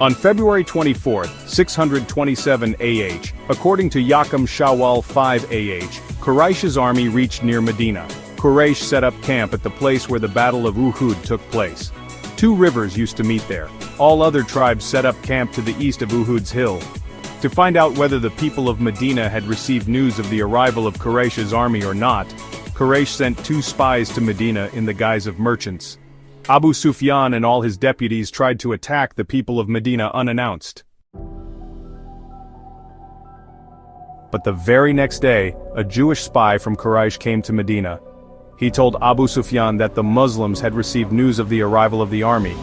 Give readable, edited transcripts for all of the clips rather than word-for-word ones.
On February 24, 627 AH, according to Yakum Shawwal 5 AH, Quraysh's army reached near Medina. Quraysh set up camp at the place where the Battle of Uhud took place. Two rivers used to meet there. All other tribes set up camp to the east of Uhud's hill. To find out whether the people of Medina had received news of the arrival of Quraysh's army or not, Quraysh sent 2 spies to Medina in the guise of merchants. Abu Sufyan and all his deputies tried to attack the people of Medina unannounced. But the very next day, a Jewish spy from Quraysh came to Medina. He told Abu Sufyan that the Muslims had received news of the arrival of the army.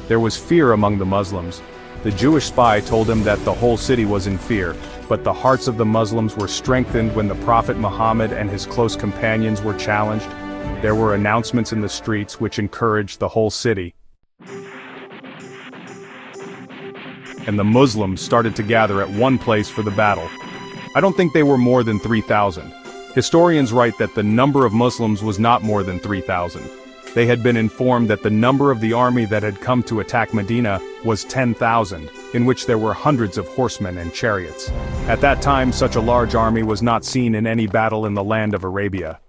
There was fear among the Muslims. The Jewish spy told him that the whole city was in fear, but the hearts of the Muslims were strengthened when the Prophet Muhammad and his close companions were challenged. There were announcements in the streets which encouraged the whole city. And the Muslims started to gather at one place for the battle. I don't think they were more than 3,000. Historians write that the number of Muslims was not more than 3,000. They had been informed that the number of the army that had come to attack Medina was 10,000, in which there were hundreds of horsemen and chariots. At that time, such a large army was not seen in any battle in the land of Arabia.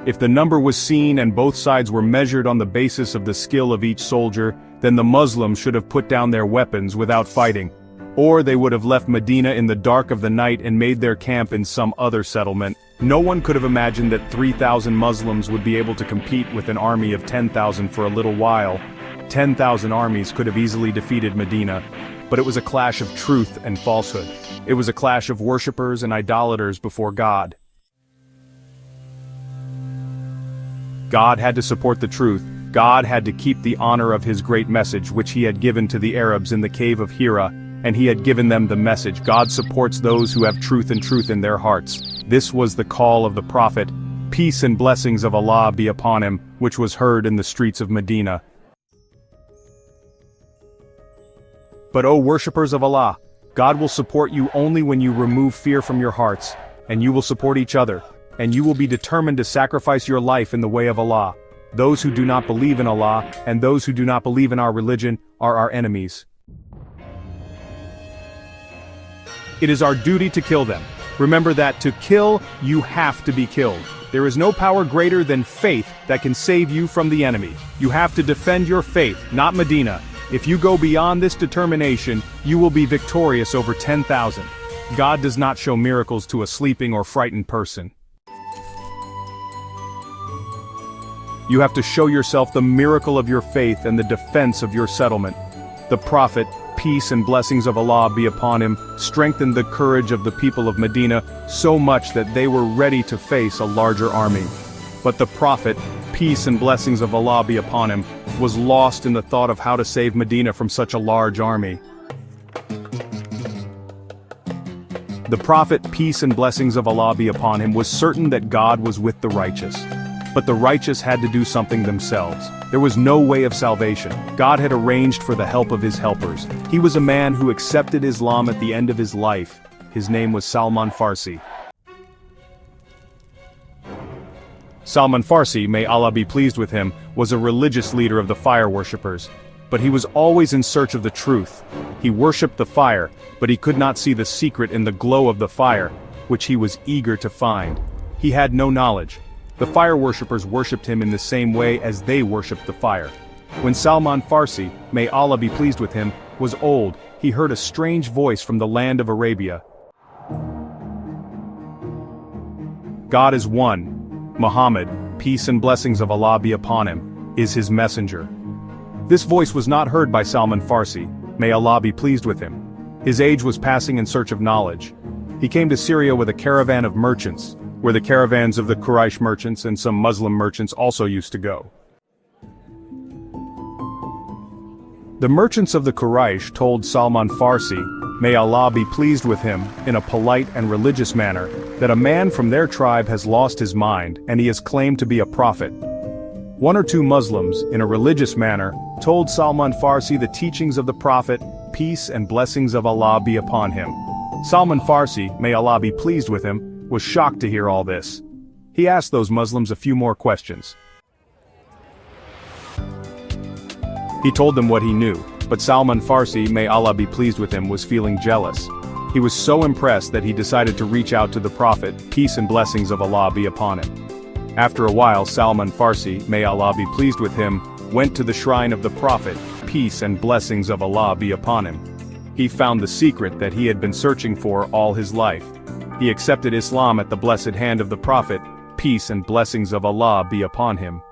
If the number was seen and both sides were measured on the basis of the skill of each soldier, then the Muslims should have put down their weapons without fighting. Or they would have left Medina in the dark of the night and made their camp in some other settlement. No one could have imagined that 3,000 Muslims would be able to compete with an army of 10,000 for a little while. 10,000 armies could have easily defeated Medina. But it was a clash of truth and falsehood. It was a clash of worshippers and idolaters before God. God had to support the truth. God had to keep the honor of his great message which he had given to the Arabs in the cave of Hira, and he had given them the message. God supports those who have truth and truth in their hearts. This was the call of the Prophet, peace and blessings of Allah be upon him, which was heard in the streets of Medina. But O worshippers of Allah, God will support you only when you remove fear from your hearts, and you will support each other, and you will be determined to sacrifice your life in the way of Allah. Those who do not believe in Allah, and those who do not believe in our religion, are our enemies. It is our duty to kill them. Remember that to kill, you have to be killed. There is no power greater than faith that can save you from the enemy. You have to defend your faith, not Medina. If you go beyond this determination, you will be victorious over 10,000. God does not show miracles to a sleeping or frightened person. You have to show yourself the miracle of your faith and the defense of your settlement. The Prophet, peace and blessings of Allah be upon him, strengthened the courage of the people of Medina so much that they were ready to face a larger army. But the Prophet, peace and blessings of Allah be upon him, was lost in the thought of how to save Medina from such a large army. The Prophet, peace and blessings of Allah be upon him, was certain that God was with the righteous. But the righteous had to do something themselves. There was no way of salvation. God had arranged for the help of his helpers. He was a man who accepted Islam at the end of his life. His name was Salman Farsi. Salman Farsi, may Allah be pleased with him, was a religious leader of the fire worshippers. But he was always in search of the truth. He worshipped the fire, but he could not see the secret in the glow of the fire, which he was eager to find. He had no knowledge. The fire worshippers worshipped him in the same way as they worshipped the fire. When Salman Farsi, may Allah be pleased with him, was old, he heard a strange voice from the land of Arabia. God is one. Muhammad, peace and blessings of Allah be upon him, is his messenger. This voice was not heard by Salman Farsi, may Allah be pleased with him. His age was passing in search of knowledge. He came to Syria with a caravan of merchants, where the caravans of the Quraysh merchants and some Muslim merchants also used to go. The merchants of the Quraysh told Salman Farsi, may Allah be pleased with him, in a polite and religious manner, that a man from their tribe has lost his mind and he has claimed to be a prophet. One or two Muslims, in a religious manner, told Salman Farsi the teachings of the Prophet, peace and blessings of Allah be upon him. Salman Farsi, may Allah be pleased with him, was shocked to hear all this. He asked those Muslims a few more questions. He told them what he knew, but Salman Farsi, may Allah be pleased with him, was feeling jealous. He was so impressed that he decided to reach out to the Prophet, peace and blessings of Allah be upon him. After a while, Salman Farsi, may Allah be pleased with him, went to the shrine of the Prophet, peace and blessings of Allah be upon him. He found the secret that he had been searching for all his life. He accepted Islam at the blessed hand of the Prophet, peace and blessings of Allah be upon him.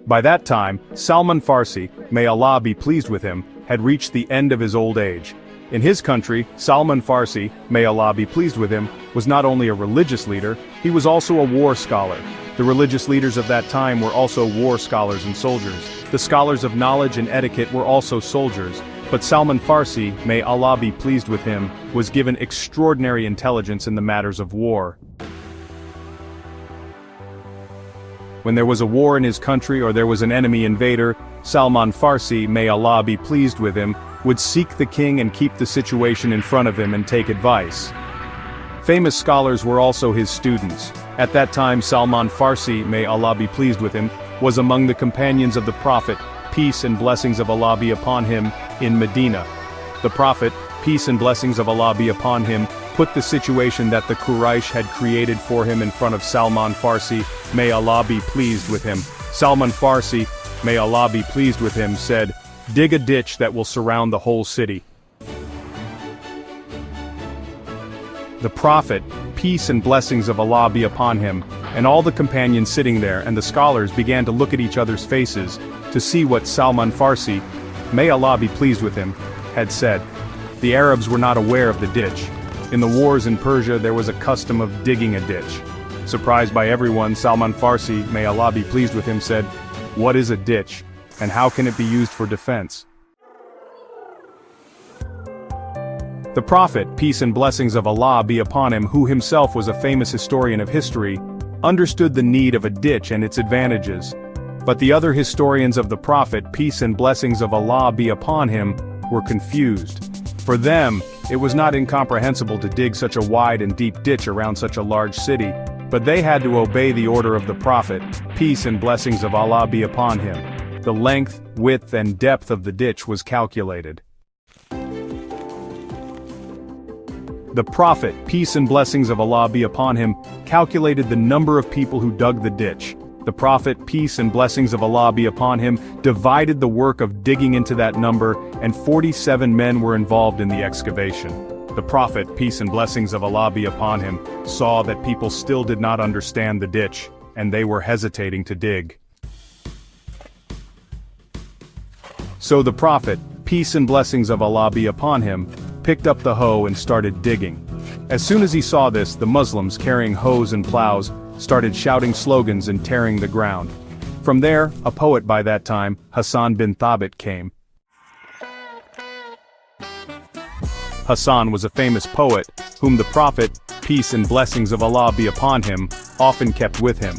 By that time, Salman Farsi, may Allah be pleased with him, had reached the end of his old age. In his country, Salman Farsi, may Allah be pleased with him, was not only a religious leader, he was also a war scholar. The religious leaders of that time were also war scholars and soldiers. The scholars of knowledge and etiquette were also soldiers. But Salman Farsi, may Allah be pleased with him, was given extraordinary intelligence in the matters of war. When there was a war in his country or there was an enemy invader, Salman Farsi, may Allah be pleased with him, would seek the king and keep the situation in front of him and take advice. Famous scholars were also his students. At that time, Salman Farsi, may Allah be pleased with him, was among the companions of the Prophet, peace and blessings of Allah be upon him, in Medina. The Prophet, peace and blessings of Allah be upon him, put the situation that the Quraysh had created for him in front of Salman Farsi, may Allah be pleased with him. Salman Farsi, may Allah be pleased with him, said, "Dig a ditch that will surround the whole city." The Prophet, peace and blessings of Allah be upon him, and all the companions sitting there and the scholars began to look at each other's faces, to see what Salman Farsi, may Allah be pleased with him, had said. The Arabs were not aware of the ditch. In the wars in Persia there was a custom of digging a ditch. Surprised by everyone, Salman Farsi, may Allah be pleased with him, said, "What is a ditch, and how can it be used for defense?" The Prophet, peace and blessings of Allah be upon him, who himself was a famous historian of history, understood the need of a ditch and its advantages. But the other historians of the Prophet, peace and blessings of Allah be upon him, were confused. For them, it was not incomprehensible to dig such a wide and deep ditch around such a large city, but they had to obey the order of the Prophet, peace and blessings of Allah be upon him. The length, width and depth of the ditch was calculated. The Prophet, peace and blessings of Allah be upon him, calculated the number of people who dug the ditch. The Prophet, peace and blessings of Allah be upon him, divided the work of digging into that number, and 47 men were involved in the excavation. The Prophet, peace and blessings of Allah be upon him, saw that people still did not understand the ditch, and they were hesitating to dig. So the Prophet, peace and blessings of Allah be upon him, picked up the hoe and started digging. As soon as he saw this, the Muslims, carrying hoes and plows, started shouting slogans and tearing the ground. From there, a poet by that time, Hassan bin Thabit, came. Hassan was a famous poet, whom the Prophet, peace and blessings of Allah be upon him, often kept with him.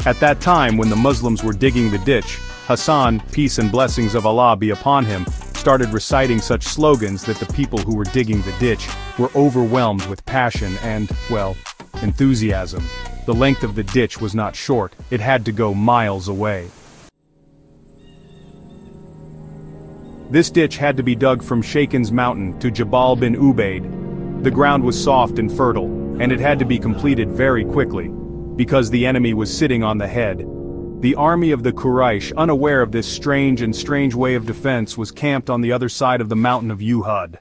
At that time when the Muslims were digging the ditch, Hassan, peace and blessings of Allah be upon him, started reciting such slogans that the people who were digging the ditch were overwhelmed with passion and, well, enthusiasm. The length of the ditch was not short, it had to go miles away. This ditch had to be dug from Shaikan's mountain to Jabal bin Ubaid. The ground was soft and fertile, and it had to be completed very quickly, because the enemy was sitting on the head. The army of the Quraysh, unaware of this strange way of defense, was camped on the other side of the mountain of Uhud.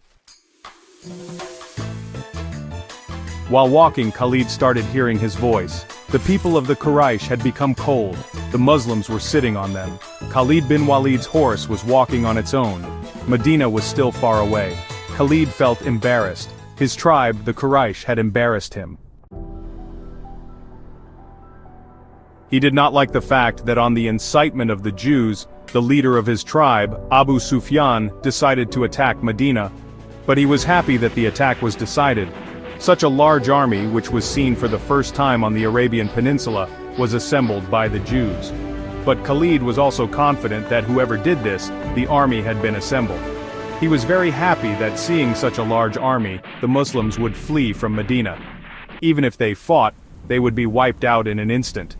While walking, Khalid started hearing his voice. The people of the Quraysh had become cold. The Muslims were sitting on them. Khalid bin Walid's horse was walking on its own. Medina was still far away. Khalid felt embarrassed. His tribe, the Quraysh, had embarrassed him. He did not like the fact that on the incitement of the Jews, the leader of his tribe, Abu Sufyan, decided to attack Medina. But he was happy that the attack was decided. Such a large army, which was seen for the first time on the Arabian Peninsula, was assembled by the Jews. But Khalid was also confident that whoever did this, the army had been assembled. He was very happy that seeing such a large army, the Muslims would flee from Medina. Even if they fought, they would be wiped out in an instant.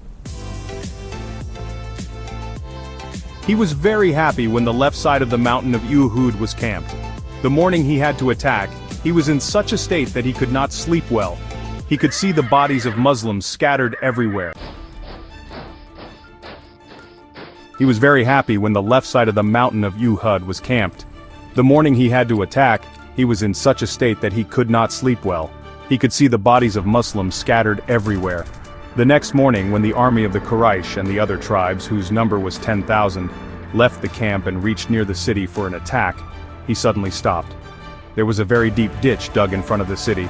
He was very happy when the left side of the mountain of Uhud was camped. The morning he had to attack, he was in such a state that he could not sleep well. He could see the bodies of Muslims scattered everywhere. He was very happy when the left side of the mountain of Uhud was camped. The morning he had to attack, he was in such a state that he could not sleep well. He could see the bodies of Muslims scattered everywhere. The next morning, when the army of the Quraysh and the other tribes, whose number was 10,000, left the camp and reached near the city for an attack, he suddenly stopped. There was a very deep ditch dug in front of the city.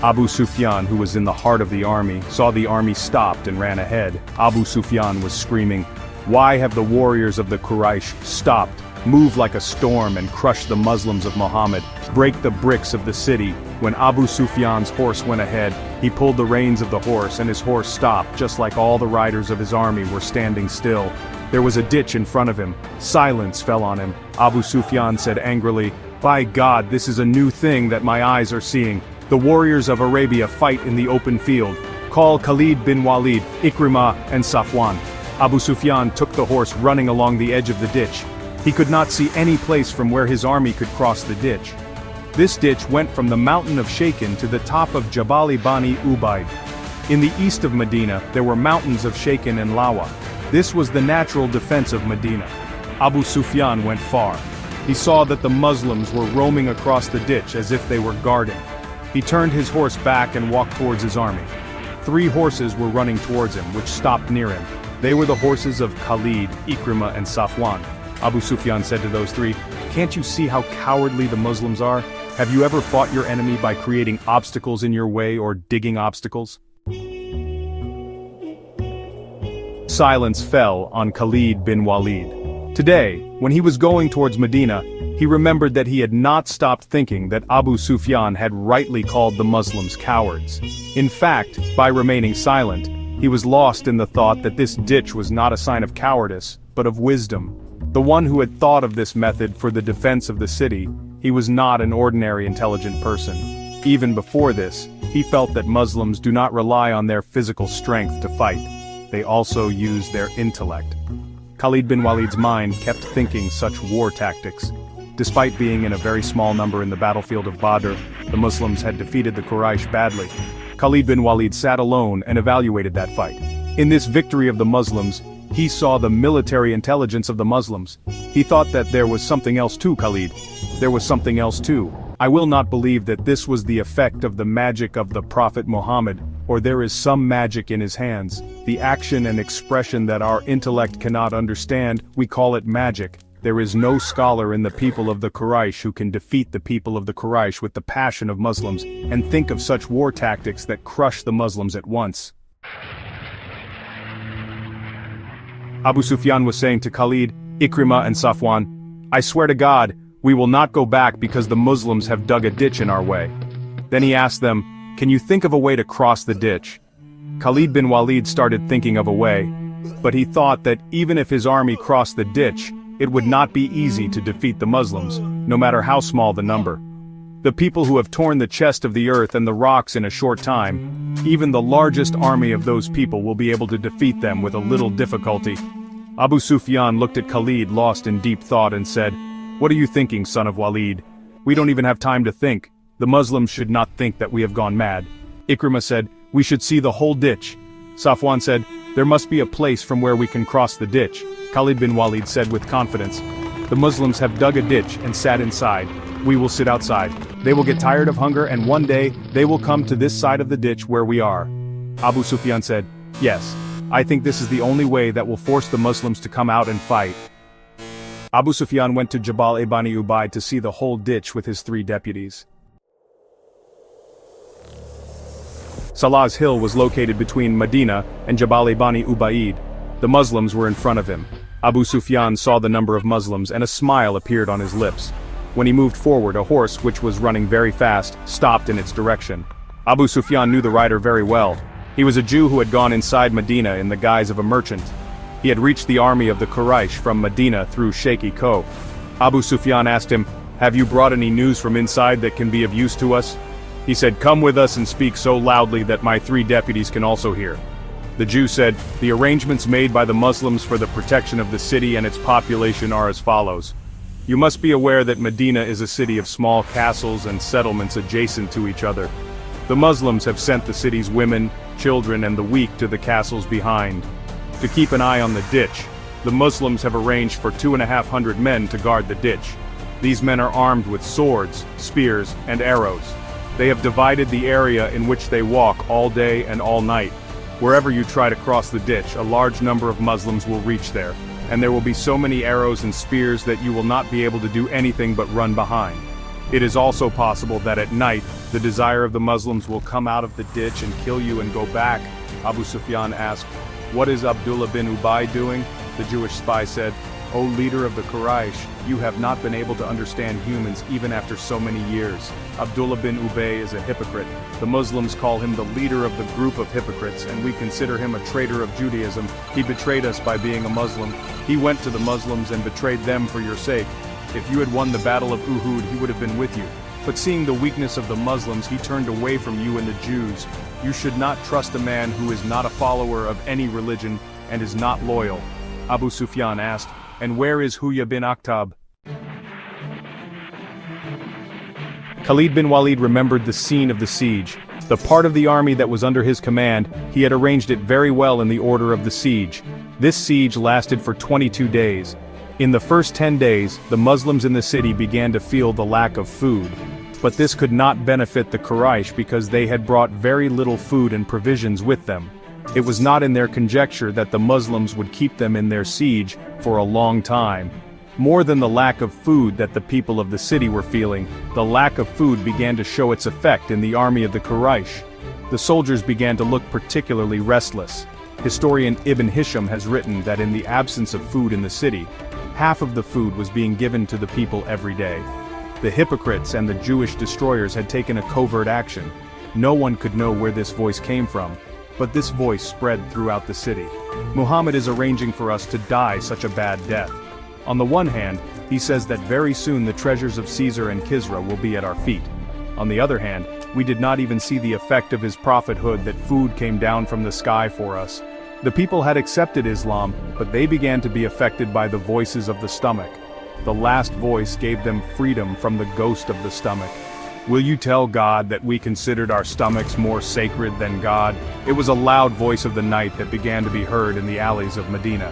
Abu Sufyan, who was in the heart of the army, saw the army stopped and ran ahead. Abu Sufyan was screaming, "Why have the warriors of the Quraysh stopped? Move like a storm and crush the Muslims of Muhammad. Break the bricks of the city." When Abu Sufyan's horse went ahead, he pulled the reins of the horse and his horse stopped, just like all the riders of his army were standing still. There was a ditch in front of him. Silence fell on him. Abu Sufyan said angrily, "By God, this is a new thing that my eyes are seeing. The warriors of Arabia fight in the open field. Call Khalid bin Walid, Ikrimah, and Safwan." Abu Sufyan took the horse running along the edge of the ditch. He could not see any place from where his army could cross the ditch. This ditch went from the mountain of Shaken to the top of Jabal Bani Ubaid. In the east of Medina, there were mountains of Shaken and Lawa. This was the natural defense of Medina. Abu Sufyan went far. He saw that the Muslims were roaming across the ditch as if they were guarding. He turned his horse back and walked towards his army. 3 horses were running towards him, which stopped near him. They were the horses of Khalid, Ikrimah, and Safwan. Abu Sufyan said to those 3, "Can't you see how cowardly the Muslims are? Have you ever fought your enemy by creating obstacles in your way or digging obstacles?" Silence fell on Khalid bin Walid. Today, when he was going towards Medina, he remembered that he had not stopped thinking that Abu Sufyan had rightly called the Muslims cowards. In fact, by remaining silent, he was lost in the thought that this ditch was not a sign of cowardice, but of wisdom. The one who had thought of this method for the defense of the city, he was not an ordinary intelligent person. Even before this, he felt that Muslims do not rely on their physical strength to fight. They also use their intellect. Khalid bin Walid's mind kept thinking such war tactics. Despite being in a very small number in the battlefield of Badr, the Muslims had defeated the Quraysh badly. Khalid bin Walid sat alone and evaluated that fight. In this victory of the Muslims, he saw the military intelligence of the Muslims. He thought that there was something else too, Khalid. There was something else too. I will not believe that this was the effect of the magic of the Prophet Muhammad, or there is some magic in his hands. The action and expression that our intellect cannot understand, we call it magic. There is no scholar in the people of the Quraysh who can defeat the people of the Quraysh with the passion of Muslims, and think of such war tactics that crush the Muslims at once. Abu Sufyan was saying to Khalid, Ikrimah and Safwan, "I swear to God, we will not go back because the Muslims have dug a ditch in our way." Then he asked them, "Can you think of a way to cross the ditch?" Khalid bin Walid started thinking of a way, but he thought that even if his army crossed the ditch, it would not be easy to defeat the Muslims, no matter how small the number. The people who have torn the chest of the earth and the rocks in a short time, even the largest army of those people will be able to defeat them with a little difficulty. Abu Sufyan looked at Khalid lost in deep thought and said, "What are you thinking, son of Walid? We don't even have time to think. The Muslims should not think that we have gone mad." Ikrimah said, "We should see the whole ditch." Safwan said, "There must be a place from where we can cross the ditch." Khalid bin Walid said with confidence, "The Muslims have dug a ditch and sat inside. We will sit outside. They will get tired of hunger and one day, they will come to this side of the ditch where we are." Abu Sufyan said, "Yes, I think this is the only way that will force the Muslims to come out and fight." Abu Sufyan went to Jabal Bani Ubaid to see the whole ditch with his 3 deputies. Salah's hill was located between Medina and Jabal Bani Ubaid. The Muslims were in front of him. Abu Sufyan saw the number of Muslims and a smile appeared on his lips. When he moved forward, a horse which was running very fast, stopped in its direction. Abu Sufyan knew the rider very well. He was a Jew who had gone inside Medina in the guise of a merchant. He had reached the army of the Quraysh from Medina through Sheikh Ko. Abu Sufyan asked him, "Have you brought any news from inside that can be of use to us?" He said, "Come with us and speak so loudly that my 3 deputies can also hear." The Jew said, "The arrangements made by the Muslims for the protection of the city and its population are as follows. You must be aware that Medina is a city of small castles and settlements adjacent to each other. The Muslims have sent the city's women, children and the weak to the castles behind. To keep an eye on the ditch, the Muslims have arranged for 2,500 men to guard the ditch. These men are armed with swords, spears, and arrows. They have divided the area in which they walk all day and all night. Wherever you try to cross the ditch, a large number of Muslims will reach there, and there will be so many arrows and spears that you will not be able to do anything but run behind. It is also possible that at night, the desire of the Muslims will come out of the ditch and kill you and go back." Abu Sufyan asked, "What is Abdullah bin Ubay doing?" The Jewish spy said, "O leader of the Quraysh, you have not been able to understand humans even after so many years. Abdullah bin Ubay is a hypocrite. The Muslims call him the leader of the group of hypocrites, and we consider him a traitor of Judaism. He betrayed us by being a Muslim. He went to the Muslims and betrayed them for your sake. If you had won the battle of Uhud, he would have been with you. But seeing the weakness of the Muslims, he turned away from you and the Jews. You should not trust a man who is not a follower of any religion and is not loyal." Abu Sufyan asked, "And where is Huyya bin Akhtab?" Khalid bin Walid remembered the scene of the siege. The part of the army that was under his command, he had arranged it very well in the order of the siege. This siege lasted for 22 days. In the first 10 days, the Muslims in the city began to feel the lack of food. But this could not benefit the Quraysh because they had brought very little food and provisions with them. It was not in their conjecture that the Muslims would keep them in their siege for a long time. More than the lack of food that the people of the city were feeling, the lack of food began to show its effect in the army of the Quraysh. The soldiers began to look particularly restless. Historian Ibn Hisham has written that in the absence of food in the city, half of the food was being given to the people every day. The hypocrites and the Jewish destroyers had taken a covert action. No one could know where this voice came from, but this voice spread throughout the city. Muhammad is arranging for us to die such a bad death. On the one hand, he says that very soon the treasures of Caesar and Kisra will be at our feet. On the other hand, we did not even see the effect of his prophethood that food came down from the sky for us. The people had accepted Islam, but they began to be affected by the voices of the stomach. The last voice gave them freedom from the ghost of the stomach. Will you tell God that we considered our stomachs more sacred than God? It was a loud voice of the night that began to be heard in the alleys of Medina.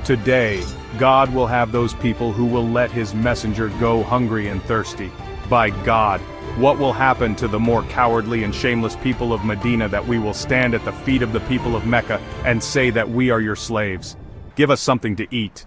Today, God will have those people who will let his messenger go hungry and thirsty. By God, what will happen to the more cowardly and shameless people of Medina that we will stand at the feet of the people of Mecca and say that we are your slaves? Give us something to eat.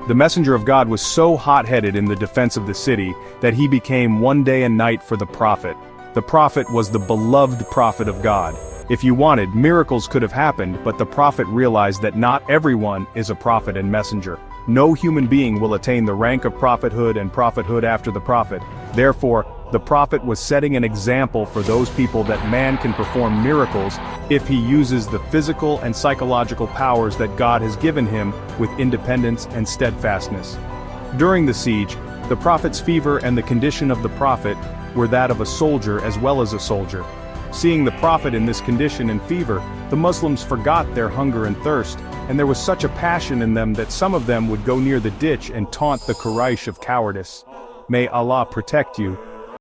The messenger of God was so hot-headed in the defense of the city that he became one day and night for the prophet. The prophet was the beloved prophet of God. If you wanted, miracles could have happened, but the prophet realized that not everyone is a prophet and messenger. No human being will attain the rank of prophethood and prophethood after the prophet. Therefore, the prophet was setting an example for those people that man can perform miracles if he uses the physical and psychological powers that God has given him with independence and steadfastness. During the siege, the prophet's fever and the condition of the prophet were that of a soldier as well as a soldier. Seeing the prophet in this condition and fever, the Muslims forgot their hunger and thirst, and there was such a passion in them that some of them would go near the ditch and taunt the Quraysh of cowardice. May Allah protect you,